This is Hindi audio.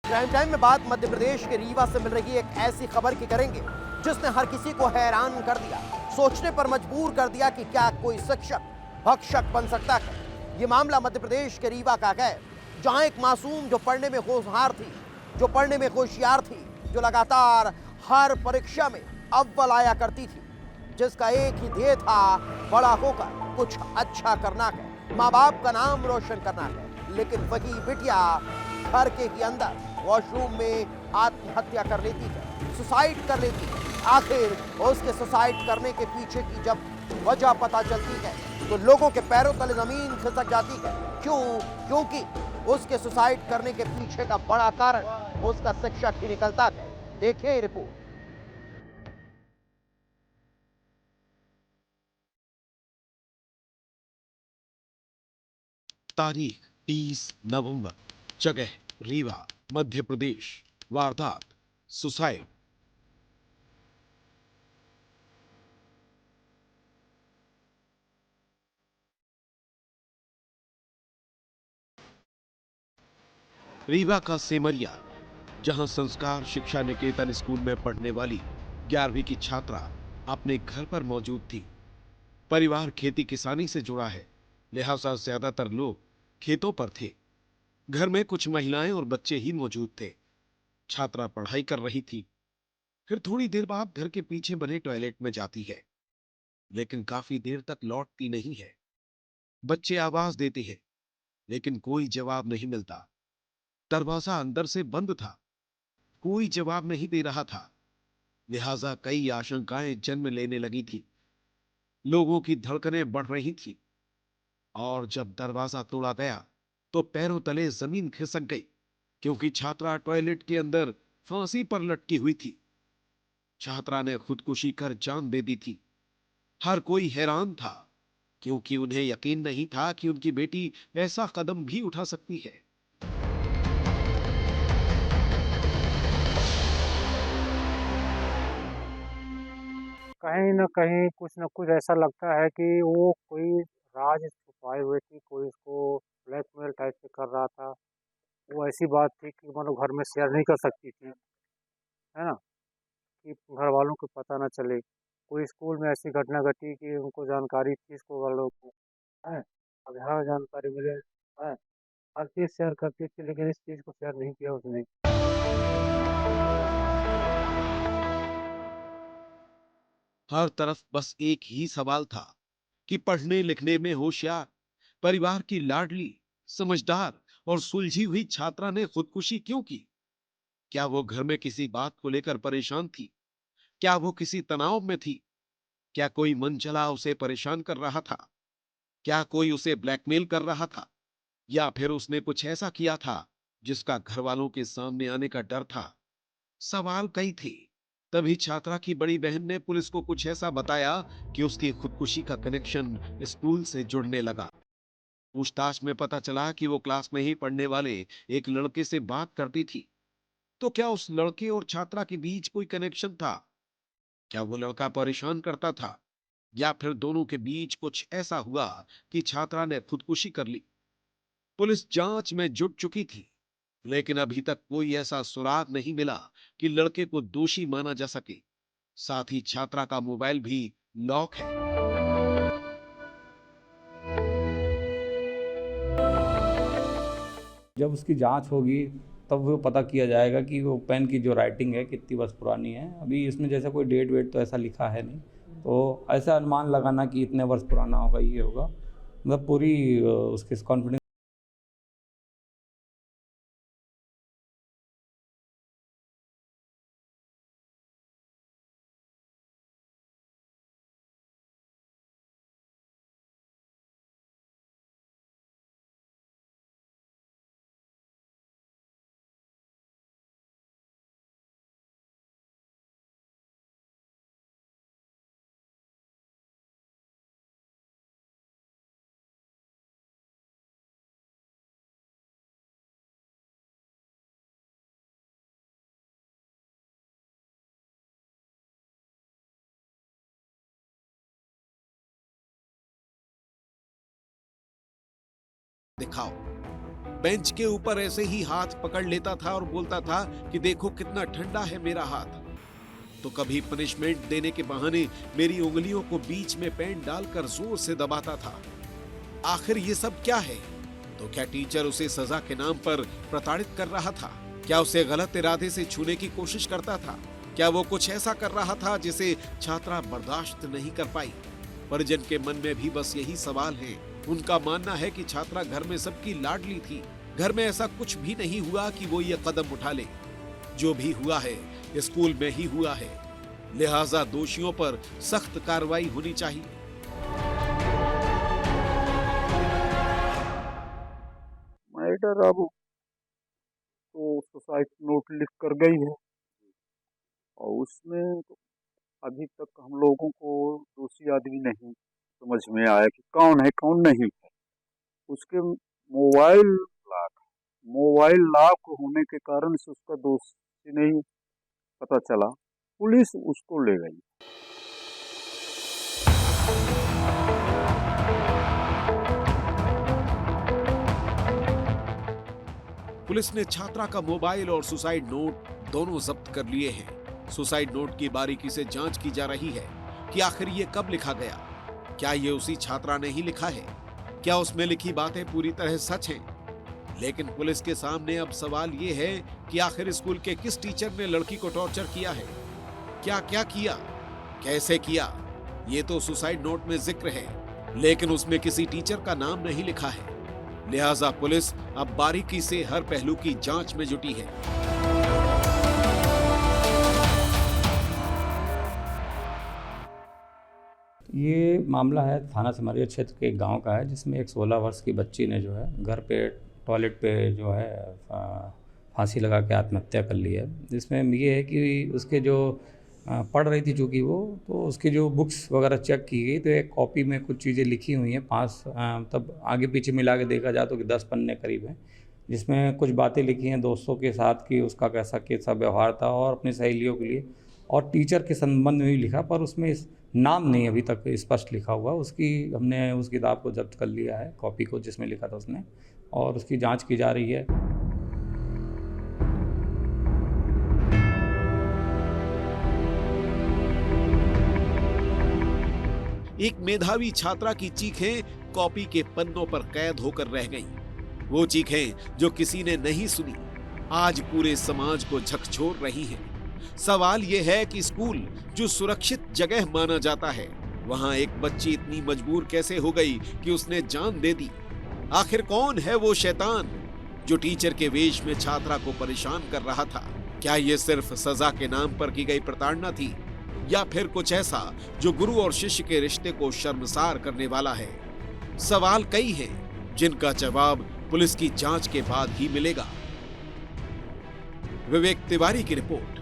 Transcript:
क्राइम टाइम में बात मध्य प्रदेश के रीवा से मिल रही एक ऐसी खबर की करेंगे जिसने हर किसी को हैरान कर दिया, सोचने पर मजबूर कर दिया कि क्या कोई शिक्षक भक्षक बन सकता है। ये मामला मध्य प्रदेश के रीवा का है, जहां एक मासूम जो पढ़ने में होशियार थी, जो पढ़ने में होशियार थी, जो लगातार हर परीक्षा में अव्वल आया करती थी, जिसका एक ही ध्येय था बड़ा होकर कुछ अच्छा करना है, माँ बाप का नाम रोशन करना है। लेकिन वही बिटिया घर के ही अंदर वॉशरूम में आत्महत्या कर लेती है, सुसाइड कर लेती है। आखिर उसके सुसाइड करने के पीछे की जब वजह पता चलती है तो लोगों के पैरों तले जमीन खिसक जाती है। क्यों? क्योंकि उसके सुसाइड करने के पीछे का बड़ा कारण उसका शिक्षक ही निकलता है। देखिए रिपोर्ट। तारीख 30 नवंबर, जगह रीवा, मध्य प्रदेश। वारदात सुसाइड। रीवा का सेमरिया, जहां संस्कार शिक्षा निकेतन स्कूल में पढ़ने वाली 11वीं की छात्रा अपने घर पर मौजूद थी। परिवार खेती किसानी से जुड़ा है, लिहाजा ज्यादातर लोग खेतों पर थे। घर में कुछ महिलाएं और बच्चे ही मौजूद थे। छात्रा पढ़ाई कर रही थी, फिर थोड़ी देर बाद घर के पीछे बने टॉयलेट में जाती है, लेकिन काफी देर तक लौटती नहीं है। बच्चे आवाज देते हैं, लेकिन कोई जवाब नहीं मिलता। दरवाजा अंदर से बंद था, कोई जवाब नहीं दे रहा था। लिहाजा कई आशंकाएं जन्म लेने लगी थी। लोगों की धड़कनें बढ़ रही थी, और जब दरवाजा तोड़ा गया तो पैरों तले जमीन खिसक गई, क्योंकि छात्रा टॉयलेट के अंदर फांसी पर लटकी हुई थी। छात्रा ने खुदकुशी कर जान दे दी थी। हर कोई हैरान था, क्योंकि उन्हें यकीन नहीं था कि उनकी बेटी ऐसा कदम भी उठा सकती है। कहीं न कहीं कुछ न कुछ ऐसा लगता है कि वो कोई राज छुपाए हुए थी, कोई उसको ब्लैकमेल टाइप से कर रहा था। वो ऐसी बात थी कि मानो घर में शेयर नहीं कर सकती थी, है ना? कि घर वालों को पता ना चले। कोई स्कूल में ऐसी घटना घटी कि उनको जानकारी थी स्कूल वालों को, हैं? अब यहाँ जानकारी मिले, हैं? हर चीज़ शेयर करती थी, लेकिन इस चीज़ को शेयर नहीं किया उसने। हर तरफ बस एक ही सवाल था कि पढ़ने लिखने में होशियार, परिवार की लाडली, समझदार और सुलझी हुई छात्रा ने खुदकुशी क्यों की? क्या वो घर में किसी बात को लेकर परेशान थी? क्या वो किसी तनाव में थी? क्या कोई मनचला उसे परेशान कर रहा था? क्या कोई उसे ब्लैकमेल कर रहा था? या फिर उसने कुछ ऐसा किया था जिसका घर वालों के सामने आने का डर था? सवाल कई थे। तभी छात्रा की बड़ी बहन ने पुलिस को कुछ ऐसा बताया कि उसकी खुदकुशी का कनेक्शन स्कूल से जुड़ने लगा। पूछताछ में पता चला कि वो क्लास में ही पढ़ने वाले एक लड़के से बात करती थी। तो क्या उस लड़के और छात्रा के बीच कोई कनेक्शन था? क्या वो लड़का परेशान करता था, या फिर दोनों के बीच कुछ ऐसा हुआ कि छात्रा ने खुदकुशी कर ली? पुलिस जांच में जुट चुकी थी, लेकिन अभी तक कोई ऐसा सुराग नहीं मिला कि लड़के को दोषी माना जा सके। साथ ही छात्रा का मोबाइल भी लॉक है। जब उसकी जांच होगी तब वो पता किया जाएगा कि वो पेन की जो राइटिंग है कितनी वर्ष पुरानी है। अभी इसमें जैसा कोई डेट वेट तो ऐसा लिखा है नहीं, तो ऐसा अनुमान लगाना कि इतने वर्ष पुराना होगा ये होगा, मतलब पूरी उसके कॉन्फिडेंस। दिखाओ। बेंच के ऊपर ऐसे ही हाथ पकड़ लेता था और बोलता था कि देखो कितना ठंडा है मेरा हाथ। तो कभी पनिशमेंट देने के बहाने मेरी उंगलियों को बीच में पेन डालकर जोर से दबाता था। आखिर ये सब क्या है? तो क्या टीचर उसे सजा के नाम पर प्रताड़ित कर रहा था? क्या उसे गलत इरादे से छूने की कोशिश करता था? क्या वो कुछ ऐसा कर रहा था जिसे छात्रा बर्दाश्त नहीं कर पाई? परिजन के मन में भी बस यही सवाल है। उनका मानना है कि छात्रा घर में सबकी लाडली थी। घर में ऐसा कुछ भी नहीं हुआ कि वो ये कदम उठा ले। जो भी हुआ है स्कूल में ही हुआ है, लिहाजा दोषियों पर सख्त कार्रवाई होनी चाहिए। मैटर अब तो सुसाइड नोट लिख कर गई है और उसमें तो अभी तक हम लोगों को दोषी आदमी नहीं समझ में आया कि कौन है कौन नहीं है। उसके मोबाइल लॉक होने के कारण से उसका दोषी नहीं पता चला, पुलिस उसको ले गई। पुलिस ने छात्रा का मोबाइल और सुसाइड नोट दोनों जब्त कर लिए हैं। सुसाइड नोट की बारीकी से जांच की जा रही है कि आखिर ये कब लिखा गया। क्या ये उसी छात्रा ने ही लिखा है? क्या उसमें लिखी बातें पूरी तरह सच हैं? लेकिन पुलिस के सामने अब सवाल ये है कि आखिर स्कूल के किस टीचर ने लड़की को टॉर्चर किया है? क्या क्या किया, कैसे किया? ये तो सुसाइड नोट में जिक्र है, लेकिन उसमें किसी टीचर का नाम नहीं लिखा है। लिहाजा पुलिस अब बारीकी से हर पहलू की जांच में जुटी है। ये मामला है थाना सिमरिया क्षेत्र के एक गांव का है, जिसमें एक 16 वर्ष की बच्ची ने जो है घर पे टॉयलेट पे जो है फांसी लगा के आत्महत्या कर ली है। जिसमें ये है कि उसके जो पढ़ रही थी चूँकि वो, तो उसकी जो बुक्स वगैरह चेक की गई तो एक कॉपी में कुछ चीज़ें लिखी हुई हैं, 5 तब आगे पीछे मिला के देखा जाए तो 10 पन्ने करीब हैं, जिसमें कुछ बातें लिखी हैं दोस्तों के साथ कि उसका कैसा व्यवहार था और अपनी सहेलियों के लिए, और टीचर के संबंध में भी लिखा, पर उसमें नाम नहीं अभी तक स्पष्ट लिखा हुआ। उसकी हमने उस किताब को जब्त कर लिया है, कॉपी को जिसमें लिखा था उसने, और उसकी जांच की जा रही है। एक मेधावी छात्रा की चीखें कॉपी के पन्नों पर कैद होकर रह गईं। वो चीखें जो किसी ने नहीं सुनी, आज पूरे समाज को झकझोर रही हैं। सवाल ये है कि स्कूल जो सुरक्षित जगह माना जाता है, वहां एक बच्ची इतनी मजबूर कैसे हो गई कि उसने जान दे दी? आखिर कौन है वो शैतान जो टीचर के वेश में छात्रा को परेशान कर रहा था? क्या ये सिर्फ सजा के नाम पर की गई प्रताड़ना थी, या फिर कुछ ऐसा जो गुरु और शिष्य के रिश्ते को शर्मसार करने वाला है? सवाल कई हैं, जिनका जवाब पुलिस की जांच के बाद ही मिलेगा। विवेक तिवारी की रिपोर्ट।